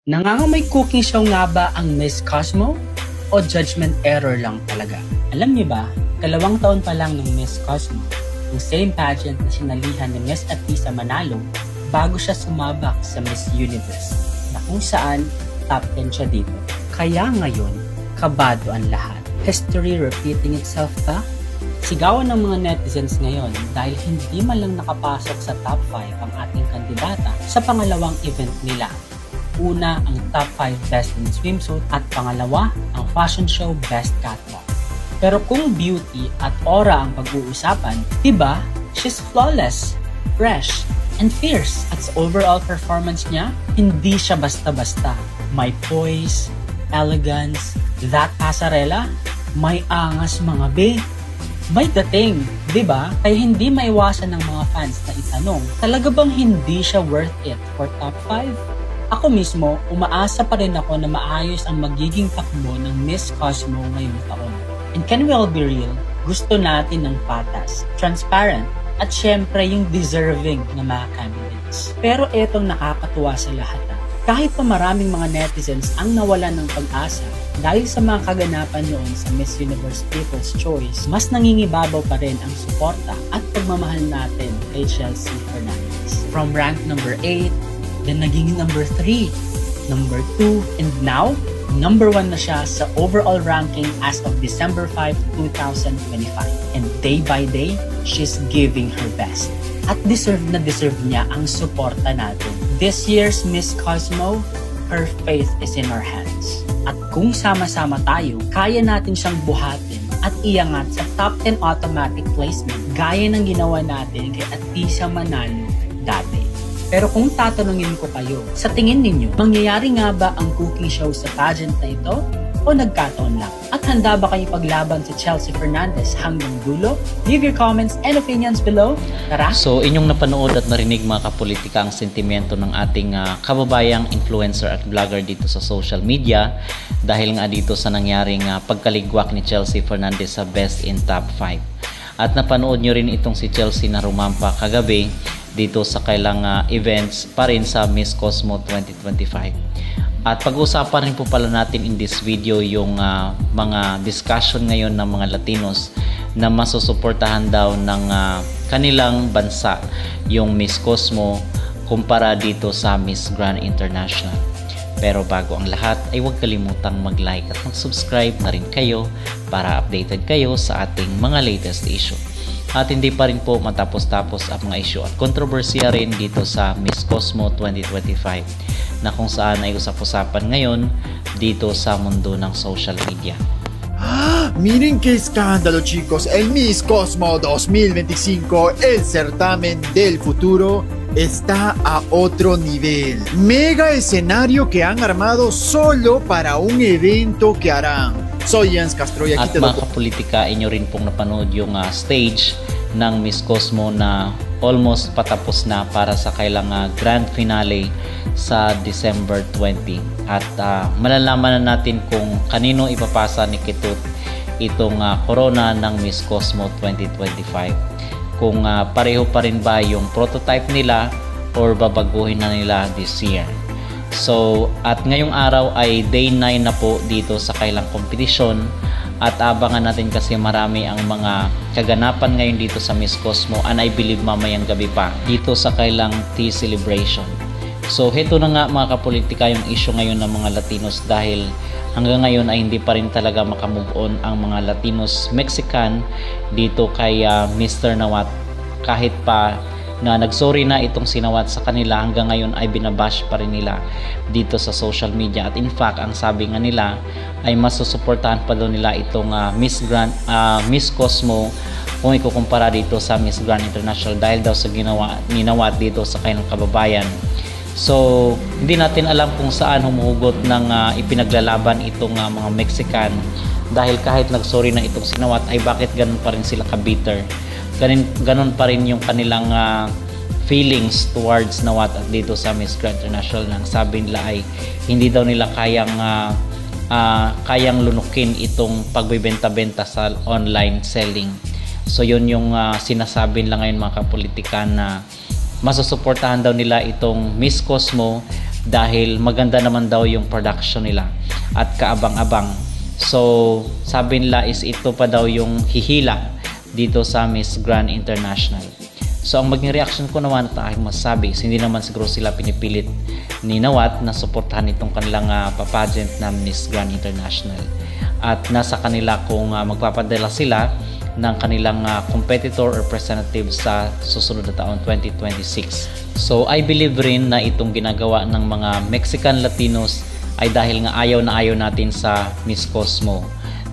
Nangangamay cooking show nga ba ang Miss Cosmo? O judgment error lang talaga? Alam niyo ba, 2 taon pa lang ng Miss Cosmo, yung same pageant na sinalihan ni Miss Atisa Manalo bago siya sumabak sa Miss Universe, na kung saan top 10 siya dito. Kaya ngayon, kabado ang lahat. History repeating itself ba? Sigawan ng mga netizens ngayon dahil hindi man lang nakapasok sa top 5 ang ating kandidata sa pangalawang event nila. Una, ang top 5 best in swimsuit at pangalawa, ang fashion show best catwalk. Pero kung beauty at aura ang pag-uusapan, diba, she's flawless, fresh, and fierce. At sa overall performance niya, hindi siya basta-basta. May poise, elegance, that pasarela, may angas mga be. May dating, diba? Kaya hindi maiwasan ng mga fans na itanong, talaga bang hindi siya worth it for top 5? Ako mismo, umaasa pa rin ako na maayos ang magiging takbo ng Miss Cosmo ngayong taon. And can we all be real? Gusto natin ng patas, transparent, at syempre yung deserving na mga candidates. Pero etong nakakatuwa sa lahat. Kahit pa maraming mga netizens ang nawalan ng pag-asa dahil sa mga kaganapan noon sa Miss Universe People's Choice, mas nangingibabaw pa rin ang suporta at pagmamahal natin kay Chelsea Fernandez. From rank number 8, then naging number 3, number 2, and now, number 1 na siya sa overall ranking as of December 5, 2025. And day by day, she's giving her best. At deserve niya ang suporta natin. This year's Miss Cosmo, her faith is in our hands. At kung sama-sama tayo, kaya natin siyang buhatin at iangat sa top 10 automatic placement gaya ng ginawa natin kay Atisa Manalo dati. Pero kung tatanungin ko kayo, sa tingin ninyo, mangyayari nga ba ang cooking show sa pageant na ito? O nagkataon lang? At handa ba kayo paglaban sa Chelsea Fernandez hanggang dulo? Leave your comments and opinions below. Tara! So inyong napanood at narinig mga kapolitika ang sentimento ng ating kababayang influencer at vlogger dito sa social media dahil nga dito sa nangyaring pagkaligwak ni Chelsea Fernandez sa Best in Top 5. At napanood nyo rin itong si Chelsea na rumampa kagabi dito sa kailang events pa rin sa Miss Cosmo 2025. At pag-uusapan rin po pala natin in this video yung mga discussion ngayon ng mga Latinos na masusuportahan daw ng kanilang bansa yung Miss Cosmo kumpara dito sa Miss Grand International. Pero bago ang lahat ay huwag kalimutang mag-like at mag-subscribe na rin kayo para updated kayo sa ating mga latest issue. At hindi pa rin po matapos-tapos ang mga issue at kontrobersiya rin dito sa Miss Cosmo 2025 na kung saan ay usap-usapan ngayon dito sa mundo ng social media. Miren qué escándalo, chicos. El Miss Cosmo 2025, el certamen del futuro, está a otro nivel. Mega escenario que han armado solo para un evento que harán. Soy Jens Castro y aquí te doy. At mga kapolitika, inyo rin pong napanood yung stage ng Miss Cosmo na almost patapos na para sa kailang grand finale sa December 20. At malalaman na natin kung kanino ipapasa ni Kitut itong corona ng Miss Cosmo 2025. Kung pareho pa rin ba yung prototype nila or babaguhin na nila this year. So, at ngayong araw ay day 9 na po dito sa kailang competition at abangan natin kasi marami ang mga kaganapan ngayon dito sa Miss Cosmo and I believe mamayang gabi pa dito sa kailang tea celebration. So, heto na nga mga kapolitika yung issue ngayon ng mga Latinos dahil hanggang ngayon ay hindi pa rin talaga makamove on ang mga Latinos Mexican dito kay Mr. Nawat kahit pa na nagsorry na itong sinawat sa kanila hanggang ngayon ay binabash pa rin nila dito sa social media at in fact ang sabi nga nila ay masusuportahan pa daw nila itong Miss Cosmo kung ikukumpara dito sa Miss Grand International dahil daw sa ginawa ni Nawat dito sa kanilang kababayan. So hindi natin alam kung saan humuhugot ng ipinaglalaban itong mga Mexican dahil kahit nagsorry na itong sinawat ay bakit ganun pa rin sila ka-bitter. Ganun pa rin yung kanilang feelings towards Nawat at dito sa Miss Grand International nang sabi nila ay hindi daw nila kayang lunukin itong pagbebenta-benta sa online selling. So yun yung sinasabi nila ngayon mga kapolitika na masusuportahan daw nila itong Miss Cosmo dahil maganda naman daw yung production nila at kaabang-abang. So sabi nila is ito pa daw yung hihila dito sa Miss Grand International. So ang maging reaction ko naman at aking masasabi is hindi naman siguro sila pinipilit ni Nawat na suportahan itong kanilang pageant na Miss Grand International. At nasa kanila kung magpapadala sila ng kanilang competitor or representative sa susunod na taon 2026. So I believe rin na itong ginagawa ng mga Mexican Latinos ay dahil nga ayaw na ayaw natin sa Miss Cosmo.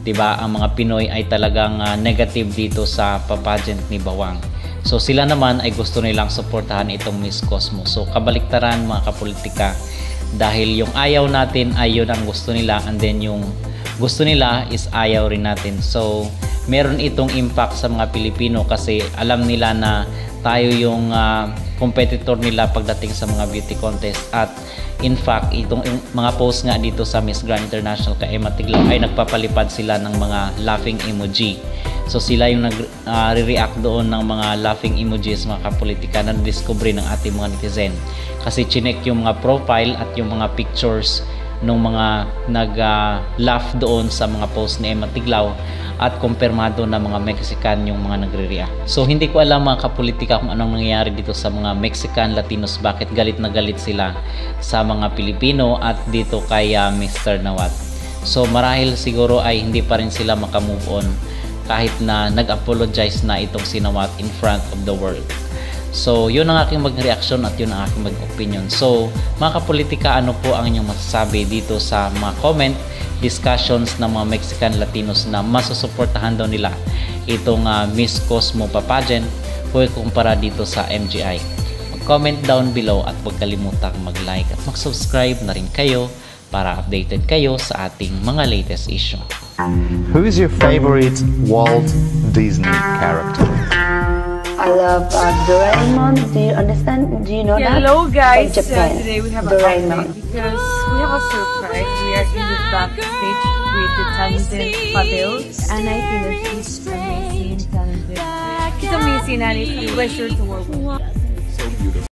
'Di ba? Ang mga Pinoy ay talagang negative dito sa pageant ni Bawang. So sila naman ay gusto nilang suportahan itong Miss Cosmo. So kabaliktaran mga kapolitika, dahil yung ayaw natin ay yun ang gusto nila, and then yung gusto nila is ayaw rin natin. So meron itong impact sa mga Pilipino kasi alam nila na tayo yung competitor nila pagdating sa mga beauty contest. At in fact, itong mga post nga dito sa Miss Grand International kay Emma Tiglaw ay nagpapalipad sila ng mga laughing emoji. So sila yung nagre-react doon ng mga laughing emojis, mga kapolitika, na discover ng ating mga netizen. Kasi chinek yung mga profile at yung mga pictures ng mga nag-laugh doon sa mga post ni Emma Tiglaw, at kumpirmado na mga Mexican yung mga nagre-react. So hindi ko alam mga kapolitika kung anong nangyayari dito sa mga Mexican Latinos, bakit galit na galit sila sa mga Pilipino at dito kay Mr. Nawat. So marahil siguro ay hindi pa rin sila makamove on kahit na nag-apologize na itong si Nawat in front of the world. So yun ang aking mag-reaction at yun ang aking mag-opinion. So mga kapolitika, ano po ang inyong masasabi dito sa mga comment discussions ng mga Mexican Latinos na masusuportahan daw nila itong Miss Cosmo pageant kung kumpara dito sa MGI? Mag-comment down below at huwag kalimutang mag-like at mag-subscribe na rin kayo para updated kayo sa ating mga latest issue. Who is your favorite Walt Disney character? I love Doraemon. Do you understand? Do you know that? Hello guys, From Japan. today we have Doraemon. a update because we have a surprise. We are in the backstage with the talented Fadil, and I think that she's amazing, talented. She's amazing and it's a pleasure to work with. So beautiful.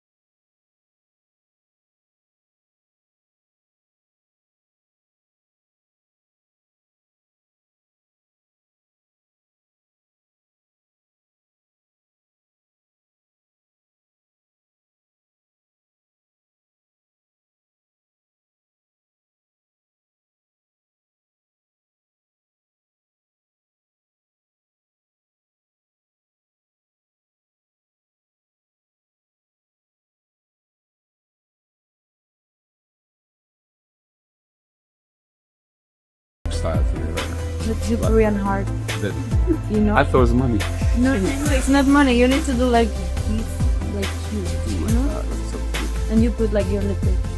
Style for you, right? Let's do Korean heart, That, you know? I thought it was money. No, it's not money. You need to do like this, like you know? That's so cute. And you put like your lipstick.